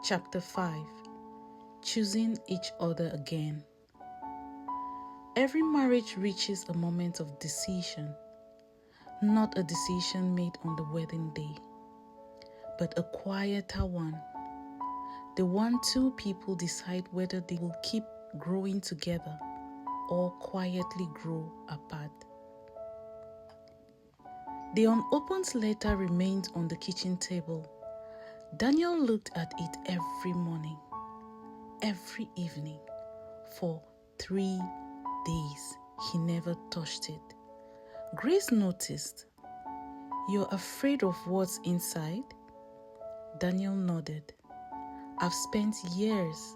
Chapter 5. Choosing each other again. Every marriage reaches a moment of decision, not a decision made on the wedding day, but a quieter one. The one two people decide whether they will keep growing together or quietly grow apart. The unopened letter remained on the kitchen table. Daniel looked at it every morning, every evening. For 3 days, he never touched it. Grace noticed. "You're afraid of what's inside?" Daniel nodded. "I've spent years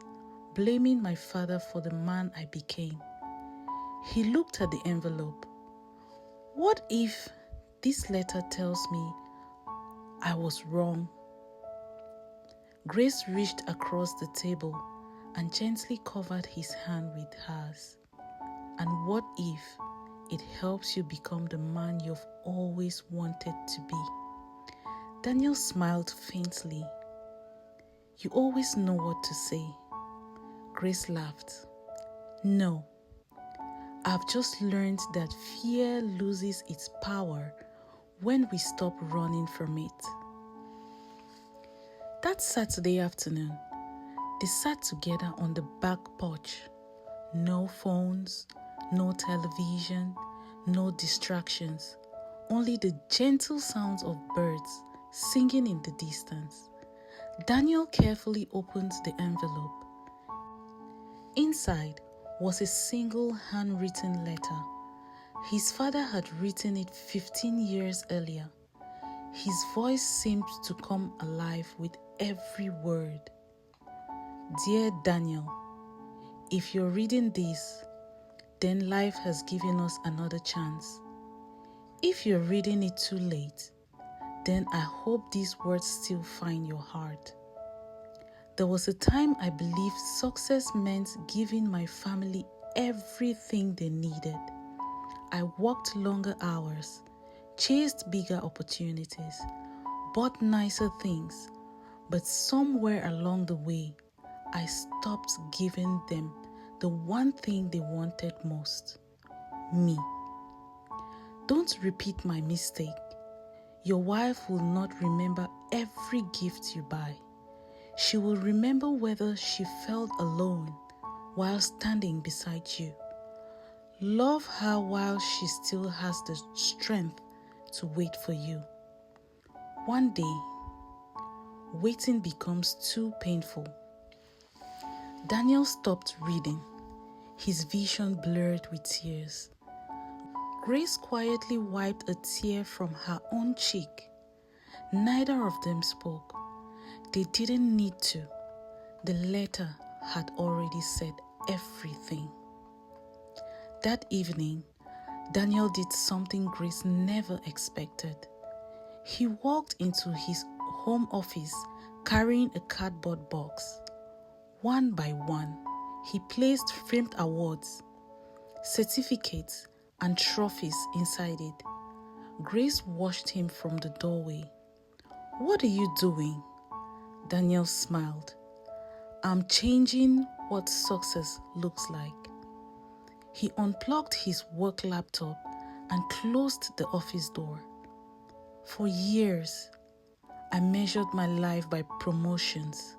blaming my father for the man I became." He looked at the envelope. "What if this letter tells me I was wrong?" Grace reached across the table and gently covered his hand with hers. "And what if it helps you become the man you've always wanted to be?" Daniel smiled faintly. "You always know what to say." Grace laughed. "No, I've just learned that fear loses its power when we stop running from it." That Saturday afternoon, they sat together on the back porch. No phones, no television, no distractions, only the gentle sounds of birds singing in the distance. Daniel carefully opened the envelope. Inside was a single handwritten letter. His father had written it 15 years earlier. His voice seemed to come alive with every word. "Dear Daniel, if you're reading this, then life has given us another chance. If you're reading it too late, then I hope these words still find your heart. There was a time I believed success meant giving my family everything they needed. I worked longer hours, chased bigger opportunities, bought nicer things, but somewhere along the way, I stopped giving them the one thing they wanted most: me. Don't repeat my mistake. Your wife will not remember every gift you buy. She will remember whether she felt alone while standing beside you. Love her while she still has the strength to wait for you. One day, waiting becomes too painful." Daniel stopped reading, his vision blurred with tears. Grace quietly wiped a tear from her own cheek. Neither of them spoke. They didn't need to. The letter had already said everything. That evening, Daniel did something Grace never expected. He walked into his home office carrying a cardboard box. One by one, he placed framed awards, certificates, and trophies inside it. Grace watched him from the doorway. "What are you doing?" Daniel smiled. "I'm changing what success looks like." He unplugged his work laptop and closed the office door. "For years, I measured my life by promotions."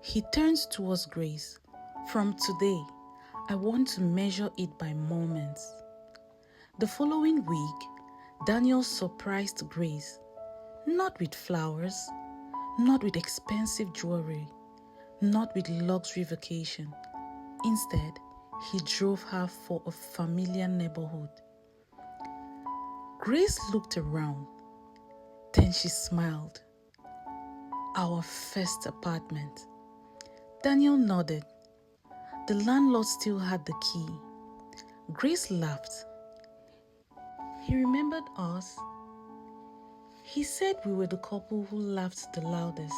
He turned towards Grace. "From today, I want to measure it by moments." The following week, Daniel surprised Grace, not with flowers, not with expensive jewelry, not with luxury vacation. Instead, he drove her for a familiar neighborhood. Grace looked around, then she smiled. "Our first apartment." Daniel nodded. The landlord still had the key. Grace laughed. "He remembered us. He said we were the couple who laughed the loudest."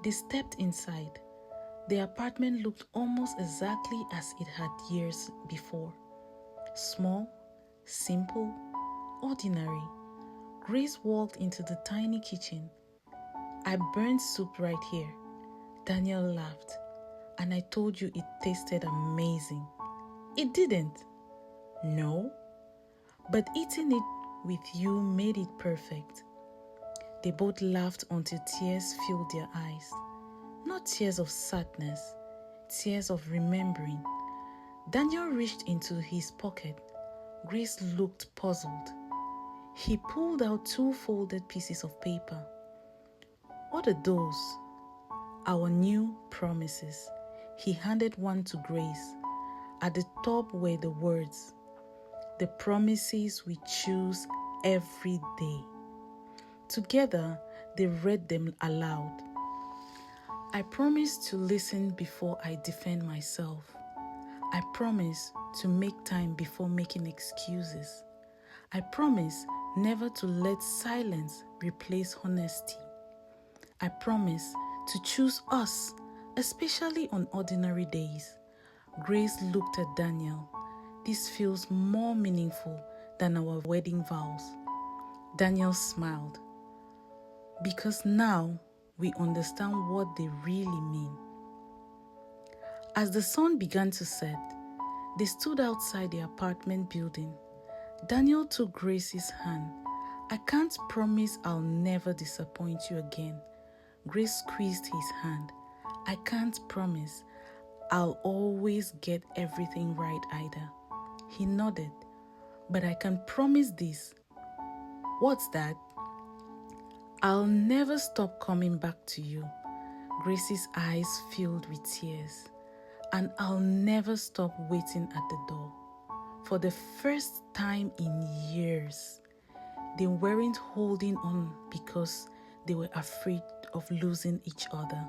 They stepped inside. The apartment looked almost exactly as it had years before. Small, simple, ordinary. Grace walked into the tiny kitchen. "I burned soup right here. Daniel laughed, and I told you it tasted amazing. It didn't. No, but eating it with you made it perfect. They both laughed until tears filled their eyes. Not tears of sadness, tears of remembering. Daniel reached into his pocket. Grace looked puzzled. He pulled out 2 folded pieces of paper. What are those? Our new promises. He handed one to Grace. At the top were the words, the promises we choose every day. Together, they read them aloud. I promise to listen before I defend myself. I promise to make time before making excuses. I promise never to let silence replace honesty. I promise to choose us, especially on ordinary days. Grace looked at Daniel. This feels more meaningful than our wedding vows. Daniel smiled. Because now we understand what they really mean. As the sun began to set, they stood outside the apartment building. Daniel took Grace's hand. I can't promise I'll never disappoint you again. Grace squeezed his hand. I can't promise I'll always get everything right either. He nodded. But I can promise this. What's that? I'll never stop coming back to you. Grace's eyes filled with tears. And I'll never stop waiting at the door. For the first time in years, they weren't holding on because they were afraid of losing each other.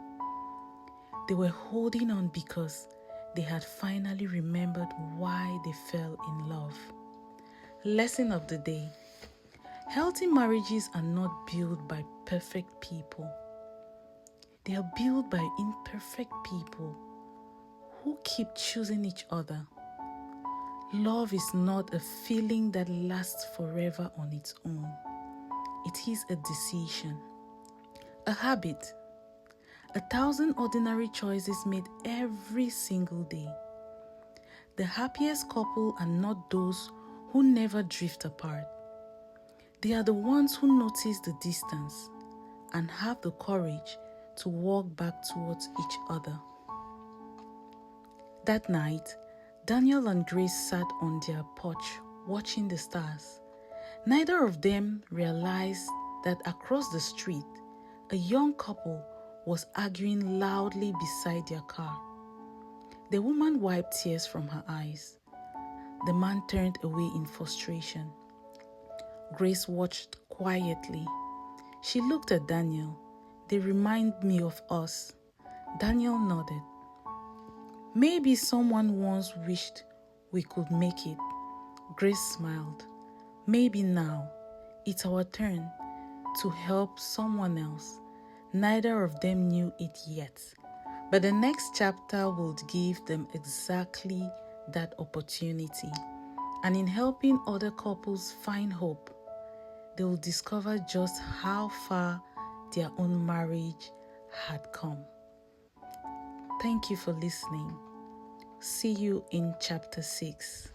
They were holding on because they had finally remembered why they fell in love. Lesson of the day. Healthy marriages are not built by perfect people. They are built by imperfect people who keep choosing each other. Love is not a feeling that lasts forever on its own. It is a decision, a habit, 1,000 ordinary choices made every single day. The happiest couple are not those who never drift apart. They are the ones who notice the distance and have the courage to walk back towards each other. That night, Daniel and Grace sat on their porch watching the stars. Neither of them realized that across the street, a young couple was arguing loudly beside their car. The woman wiped tears from her eyes. The man turned away in frustration. Grace watched quietly. She looked at Daniel. They remind me of us. Daniel nodded. Maybe someone once wished we could make it. Grace smiled. Maybe now it's our turn to help someone else. Neither of them knew it yet, but the next chapter will give them exactly that opportunity. And in helping other couples find hope, they will discover just how far their own marriage had come. Thank you for listening. See you in chapter 6.